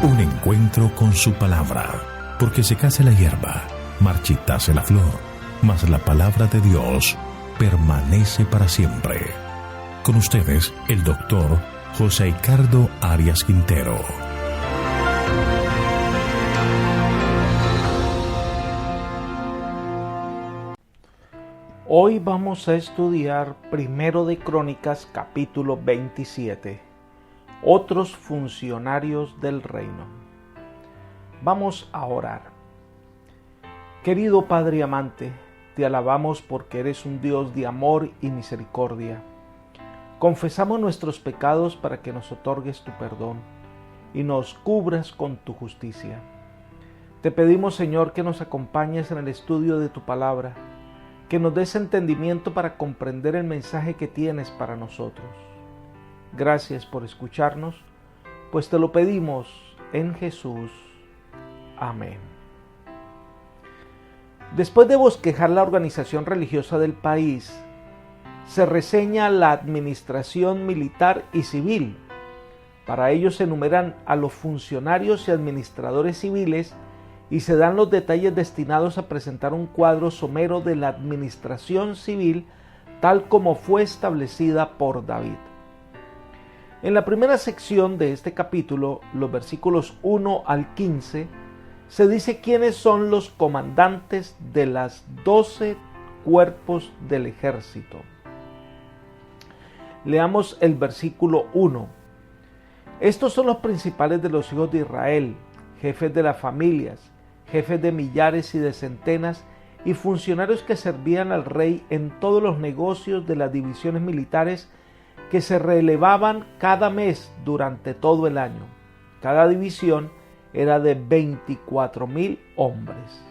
Un encuentro con su palabra, porque secase la hierba, marchitase la flor, mas la palabra de Dios permanece para siempre. Con ustedes, el doctor José Ricardo Arias Quintero. Hoy vamos a estudiar Primero de Crónicas, capítulo 27. Otros funcionarios del reino. Vamos a orar. Querido Padre amante, te alabamos porque eres un Dios de amor y misericordia. Confesamos nuestros pecados para que nos otorgues tu perdón y nos cubras con tu justicia. Te pedimos, Señor, que nos acompañes en el estudio de tu palabra, que nos des entendimiento para comprender el mensaje que tienes para nosotros. Gracias por escucharnos, pues te lo pedimos en Jesús. Amén. Después de bosquejar la organización religiosa del país, se reseña la administración militar y civil. Para ello se enumeran a los funcionarios y administradores civiles y se dan los detalles destinados a presentar un cuadro somero de la administración civil tal como fue establecida por David. En la primera sección de este capítulo, los versículos 1 al 15, se dice quiénes son los comandantes de las 12 cuerpos del ejército. Leamos el versículo 1. Estos son los principales de los hijos de Israel, jefes de las familias, jefes de millares y de centenas, y funcionarios que servían al rey en todos los negocios de las divisiones militares que se relevaban cada mes durante todo el año. Cada división era de 24,000 hombres.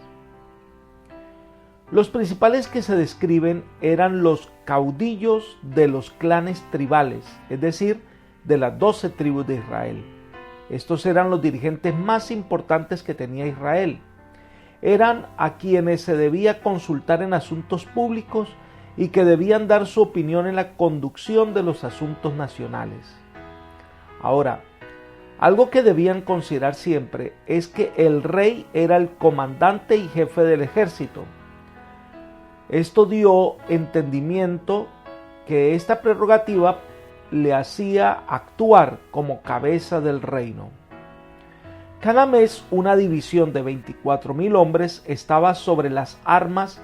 Los principales que se describen eran los caudillos de los clanes tribales, es decir, de las 12 tribus de Israel. Estos eran los dirigentes más importantes que tenía Israel. Eran a quienes se debía consultar en asuntos públicos y que debían dar su opinión en la conducción de los asuntos nacionales. Ahora, algo que debían considerar siempre es que el rey era el comandante y jefe del ejército. Esto dio entendimiento que esta prerrogativa le hacía actuar como cabeza del reino. Cada mes una división de 24,000 hombres estaba sobre las armas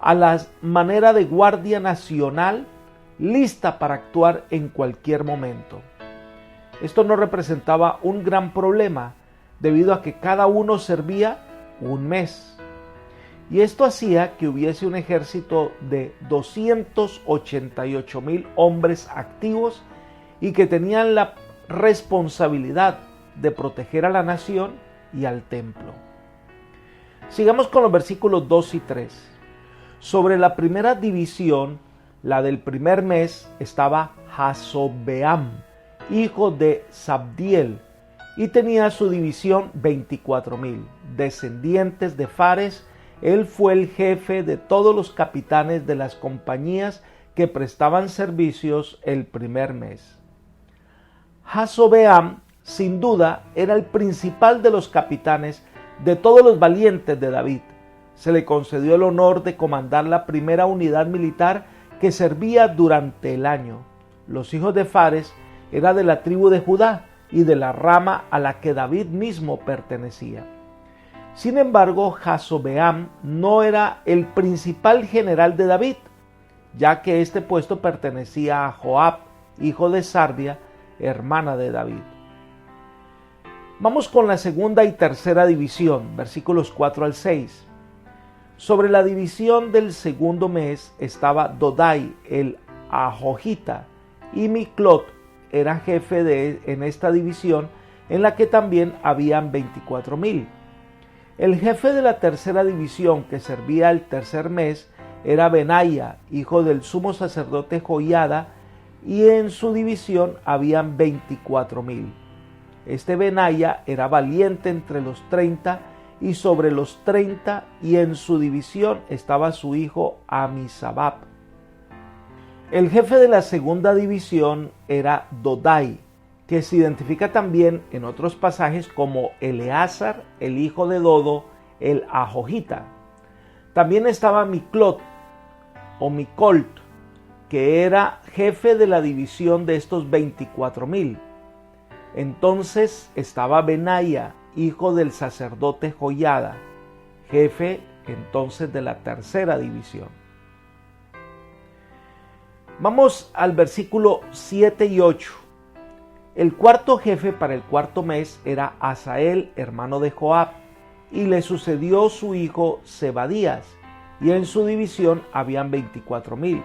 a la manera de guardia nacional, lista para actuar en cualquier momento. Esto no representaba un gran problema, debido a que cada uno servía un mes. Y esto hacía que hubiese un ejército de 288,000 hombres activos y que tenían la responsabilidad de proteger a la nación y al templo. Sigamos con los versículos 2 y 3. Sobre la primera división, la del primer mes, estaba Jasobeam, hijo de Zabdiel, y tenía su división 24,000 descendientes de Fares. Él fue el jefe de todos los capitanes de las compañías que prestaban servicios el primer mes. Jasobeam, sin duda, era el principal de los capitanes de todos los valientes de David. Se le concedió el honor de comandar la primera unidad militar que servía durante el año. Los hijos de Fares eran de la tribu de Judá y de la rama a la que David mismo pertenecía. Sin embargo, Jasobeam no era el principal general de David, ya que este puesto pertenecía a Joab, hijo de Sarvia, hermana de David. Vamos con la segunda y tercera división, versículos 4 al 6. Sobre la división del segundo mes estaba Dodai, el Ahojita, y Miclot era jefe en esta división, en la que también habían 24,000. El jefe de la tercera división, que servía el tercer mes, era Benaya, hijo del sumo sacerdote Joiada, y en su división habían 24,000. Este Benaya era valiente entre los 30 y sobre los 30, y en su división estaba su hijo Amisabab. El jefe de la segunda división era Dodai, que se identifica también en otros pasajes como Eleazar, el hijo de Dodo, el Ahojita. También estaba Miclot o Micolt, que era jefe de la división de estos 24,000. Entonces estaba Benaia, hijo del sacerdote Joiada, jefe entonces de la tercera división. Vamos al versículo 7 y 8. El cuarto jefe para el cuarto mes era Asael, hermano de Joab, y le sucedió su hijo Zebadías, y en su división habían 24,000.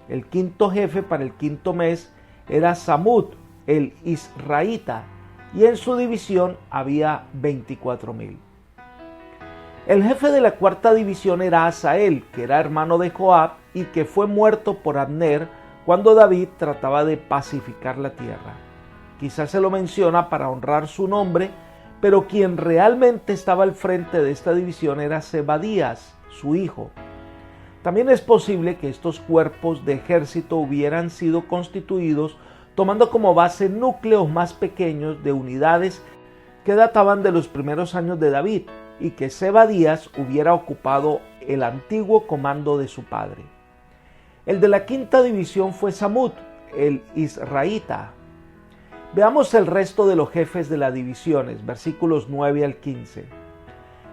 El quinto jefe para el quinto mes era Samud, el israelita, y en su división había 24,000. El jefe de la cuarta división era Asael, que era hermano de Joab y que fue muerto por Abner cuando David trataba de pacificar la tierra. Quizás se lo menciona para honrar su nombre, pero quien realmente estaba al frente de esta división era Zebadías, su hijo. También es posible que estos cuerpos de ejército hubieran sido constituidos tomando como base núcleos más pequeños de unidades que databan de los primeros años de David y que Zebadías hubiera ocupado el antiguo comando de su padre. El de la quinta división fue Samud, el israelita. Veamos el resto de los jefes de las divisiones, versículos 9 al 15.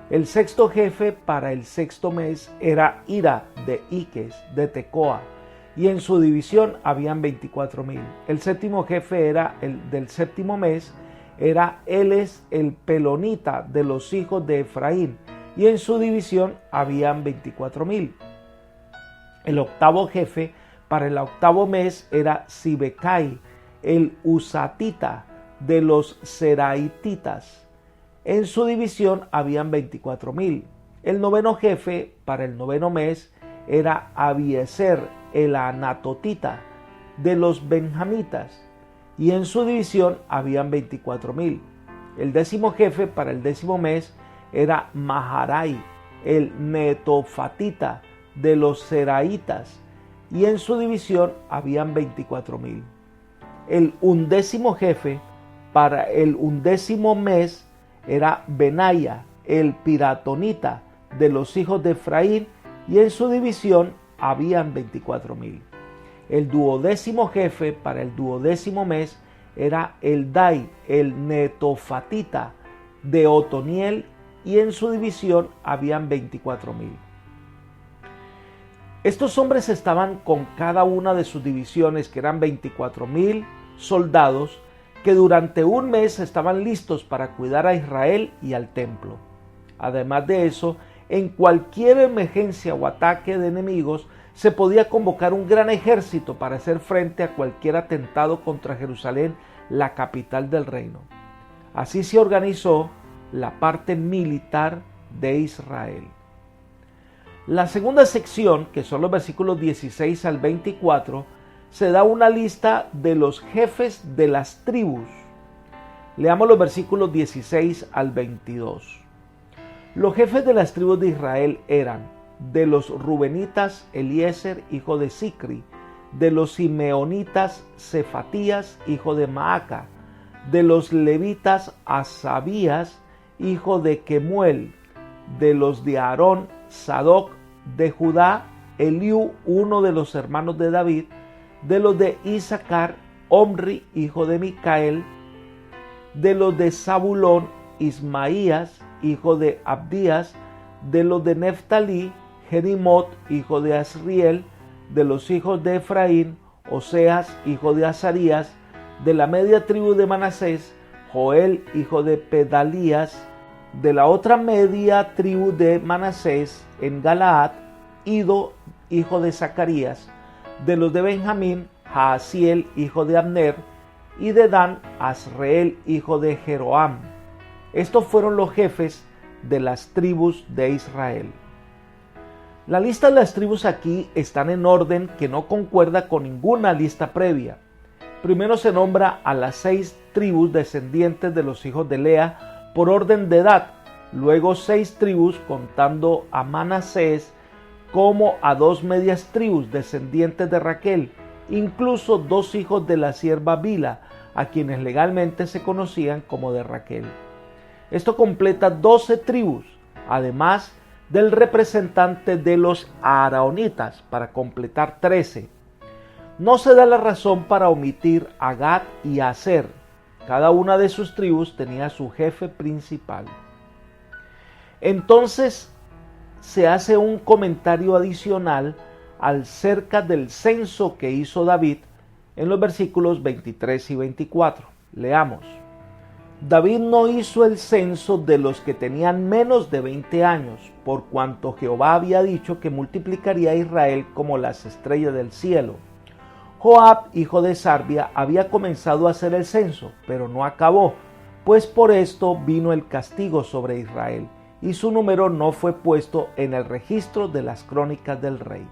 El sexto jefe para el sexto mes era Ira de Iques, de Tecoa, y en su división habían 24,000. El séptimo jefe era el del séptimo mes, era Eles el Pelonita de los hijos de Efraín, y en su división habían 24,000. El octavo jefe para el octavo mes era Sibecai, el Usatita de los Seraititas. En su división habían 24,000. El noveno jefe para el noveno mes era Abiezer, el Anatotita de los Benjamitas, y en su división habían 24,000. El décimo jefe para el décimo mes era Maharai, el Netofatita de los Seraitas, y en su división habían 24,000. El undécimo jefe para el undécimo mes era Benaia, el Piratonita de los hijos de Efraín, y en su división habían 24,000. El duodécimo jefe para el duodécimo mes era Eldai, el Netofatita de Otoniel, y en su división habían 24,000. Estos hombres estaban con cada una de sus divisiones, que eran 24,000 soldados, que durante un mes estaban listos para cuidar a Israel y al templo. Además de eso, en cualquier emergencia o ataque de enemigos, se podía convocar un gran ejército para hacer frente a cualquier atentado contra Jerusalén, la capital del reino. Así se organizó la parte militar de Israel. La segunda sección, que son los versículos 16 al 24, se da una lista de los jefes de las tribus. Leamos los versículos 16 al 22. Los jefes de las tribus de Israel eran: de los rubenitas, Eliezer, hijo de Sicri; de los simeonitas, Cefatías, hijo de Maaca; de los levitas, Asabías, hijo de Kemuel; de los de Aarón, Sadoc; de Judá, Eliú, uno de los hermanos de David; de los de Isaacar, Omri, hijo de Micael; de los de Zabulón, Ismaías, hijo de Abdías; de los de Neftalí, Jerimot, hijo de Asriel; de los hijos de Efraín, Oseas, hijo de Azarías; de la media tribu de Manasés, Joel, hijo de Pedalías; de la otra media tribu de Manasés en Galaad, Ido, hijo de Zacarías; de los de Benjamín, Jaasiel, hijo de Abner; y de Dan, Asreel, hijo de Jeroam. Estos fueron los jefes de las tribus de Israel. La lista de las tribus aquí están en orden que no concuerda con ninguna lista previa. Primero se nombra a las 6 tribus descendientes de los hijos de Lea por orden de edad, luego 6 tribus contando a Manasés, como a 2 medias tribus descendientes de Raquel, incluso 2 hijos de la sierva Bila, a quienes legalmente se conocían como de Raquel. Esto completa 12 tribus, además del representante de los aaronitas, para completar 13. No se da la razón para omitir a Gad y a Aser. Cada una de sus tribus tenía su jefe principal. Entonces se hace un comentario adicional acerca del censo que hizo David en los versículos 23 y 24. Leamos. David no hizo el censo de los que tenían menos de 20 años, por cuanto Jehová había dicho que multiplicaría a Israel como las estrellas del cielo. Joab, hijo de Sarbia, había comenzado a hacer el censo, pero no acabó, pues por esto vino el castigo sobre Israel, y su número no fue puesto en el registro de las crónicas del rey.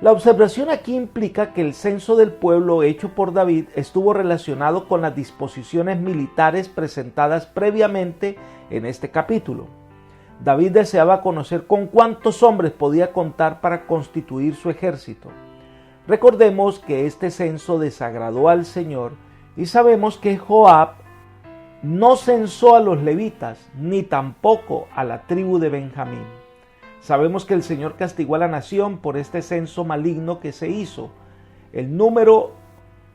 La observación aquí implica que el censo del pueblo hecho por David estuvo relacionado con las disposiciones militares presentadas previamente en este capítulo. David deseaba conocer con cuántos hombres podía contar para constituir su ejército. Recordemos que este censo desagradó al Señor y sabemos que Joab no censó a los levitas ni tampoco a la tribu de Benjamín. Sabemos que el Señor castigó a la nación por este censo maligno que se hizo. El número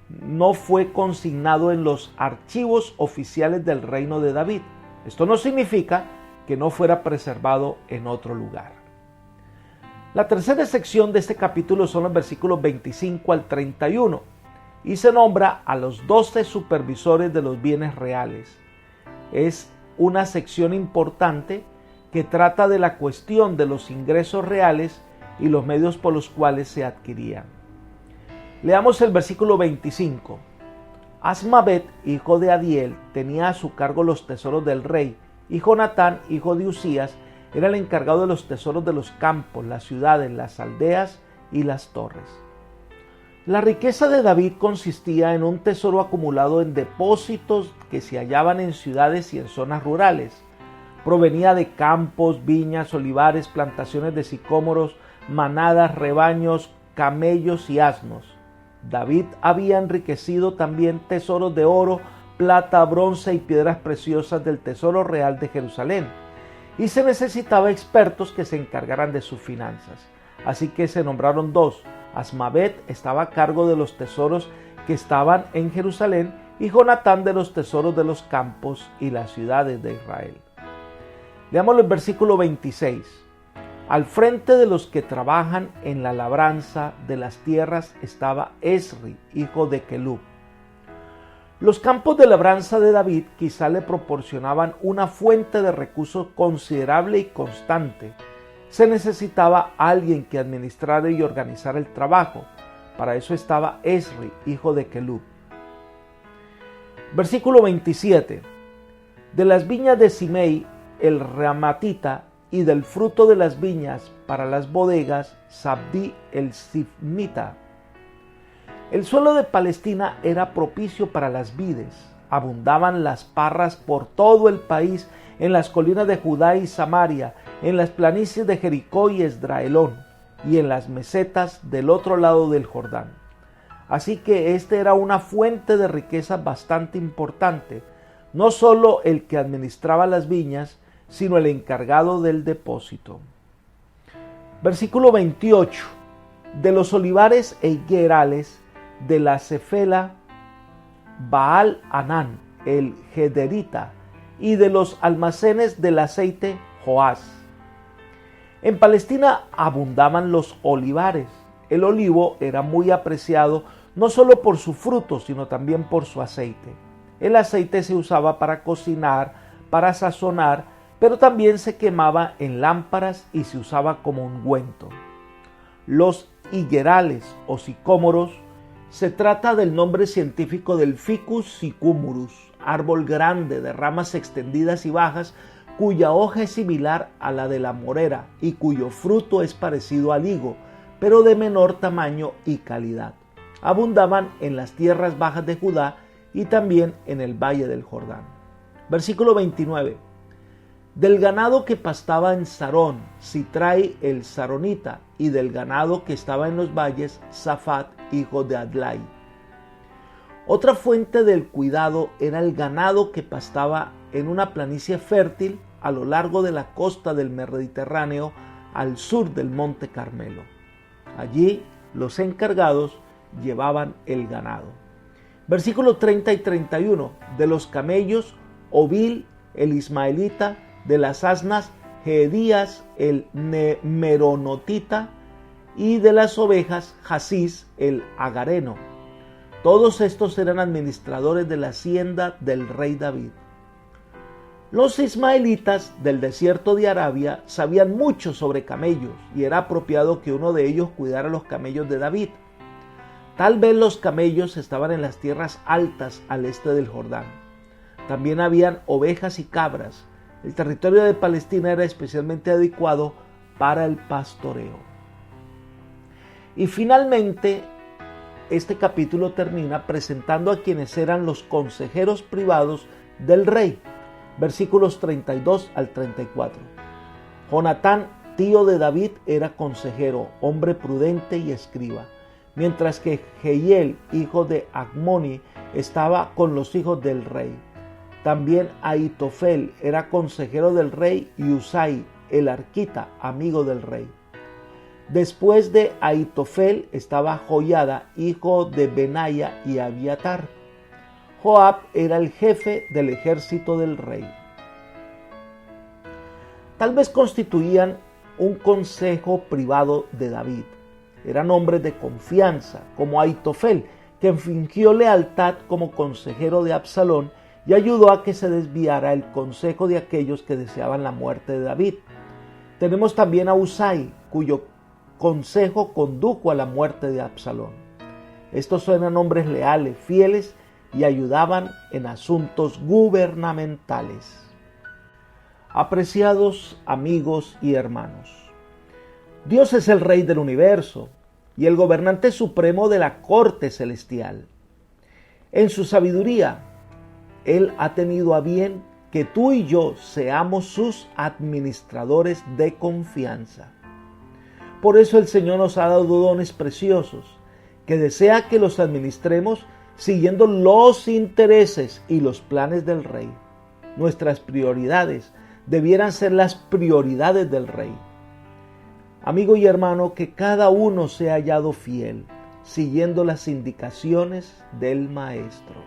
no fue consignado en los archivos oficiales del reino de David. Esto no significa que no fuera preservado en otro lugar. La tercera sección de este capítulo son los versículos 25 al 31 y se nombra a los 12 supervisores de los bienes reales. Es una sección importante que trata de la cuestión de los ingresos reales y los medios por los cuales se adquirían. Leamos el versículo 25. Asmavet, hijo de Adiel, tenía a su cargo los tesoros del rey, y Jonatán, hijo de Usías, era el encargado de los tesoros de los campos, las ciudades, las aldeas y las torres. La riqueza de David consistía en un tesoro acumulado en depósitos que se hallaban en ciudades y en zonas rurales. Provenía de campos, viñas, olivares, plantaciones de sicómoros, manadas, rebaños, camellos y asnos. David había enriquecido también tesoros de oro, plata, bronce y piedras preciosas del tesoro real de Jerusalén. Y se necesitaba expertos que se encargaran de sus finanzas. Así que se nombraron 2. Asmavet estaba a cargo de los tesoros que estaban en Jerusalén y Jonatán de los tesoros de los campos y las ciudades de Israel. Leamos el versículo 26. Al frente de los que trabajan en la labranza de las tierras estaba Esri, hijo de Kelub. Los campos de labranza de David quizá le proporcionaban una fuente de recursos considerable y constante. Se necesitaba alguien que administrara y organizara el trabajo. Para eso estaba Esri, hijo de Kelub. Versículo 27. De las viñas de Simei, el Ramatita, y del fruto de las viñas para las bodegas, Sabdi el Sifmita. El suelo de Palestina era propicio para las vides. Abundaban las parras por todo el país, en las colinas de Judá y Samaria, en las planicies de Jericó y Esdraelón, y en las mesetas del otro lado del Jordán. Así que esta era una fuente de riqueza bastante importante, no solo el que administraba las viñas, sino el encargado del depósito. Versículo 28. De los olivares e higuerales de la Cefela, Baal Anán, el Gederita, y de los almacenes del aceite, Joás. En Palestina abundaban los olivares. El olivo era muy apreciado no solo por su fruto, sino también por su aceite. El aceite se usaba para cocinar, para sazonar, pero también se quemaba en lámparas y se usaba como ungüento. Los higuerales o sicómoros se trata del nombre científico del Ficus sicumurus, árbol grande de ramas extendidas y bajas, cuya hoja es similar a la de la morera y cuyo fruto es parecido al higo, pero de menor tamaño y calidad. Abundaban en las tierras bajas de Judá y también en el valle del Jordán. Versículo 29. Del ganado que pastaba en Sarón, Sitrai el Saronita, y del ganado que estaba en los valles, Safat, hijo de Adlai. Otra fuente del cuidado era el ganado que pastaba en una planicie fértil a lo largo de la costa del Mediterráneo al sur del Monte Carmelo. Allí los encargados llevaban el ganado. Versículos 30 y 31. De los camellos, Obil el ismaelita; de las asnas, Gedías el meronotita; y de las ovejas, Jasís el agareno. Todos estos eran administradores de la hacienda del rey David. Los ismaelitas del desierto de Arabia sabían mucho sobre camellos, y era apropiado que uno de ellos cuidara los camellos de David. Tal vez los camellos estaban en las tierras altas al este del Jordán. También habían ovejas y cabras. El territorio de Palestina era especialmente adecuado para el pastoreo. Y finalmente, este capítulo termina presentando a quienes eran los consejeros privados del rey. Versículos 32 al 34. Jonatán, tío de David, era consejero, hombre prudente y escriba, mientras que Jehiel, hijo de Acmoni, estaba con los hijos del rey. También Ahitofel era consejero del rey, y Usai, el arquita, amigo del rey. Después de Ahitofel estaba Joiada, hijo de Benaya y Abiatar. Joab era el jefe del ejército del rey. Tal vez constituían un consejo privado de David. Eran hombres de confianza, como Ahitofel, que fingió lealtad como consejero de Absalón y ayudó a que se desviara el consejo de aquellos que deseaban la muerte de David. Tenemos también a Usai, cuyo consejo condujo a la muerte de Absalón. Estos eran hombres leales, fieles, y ayudaban en asuntos gubernamentales. Apreciados amigos y hermanos, Dios es el Rey del universo y el gobernante supremo de la corte celestial. En su sabiduría, Él ha tenido a bien que tú y yo seamos sus administradores de confianza. Por eso el Señor nos ha dado dones preciosos, que desea que los administremos siguiendo los intereses y los planes del Rey. Nuestras prioridades debieran ser las prioridades del Rey. Amigo y hermano, que cada uno sea hallado fiel, siguiendo las indicaciones del Maestro.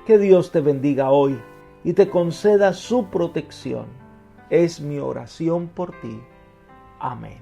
Que Dios te bendiga hoy y te conceda su protección. Es mi oración por ti. Amén.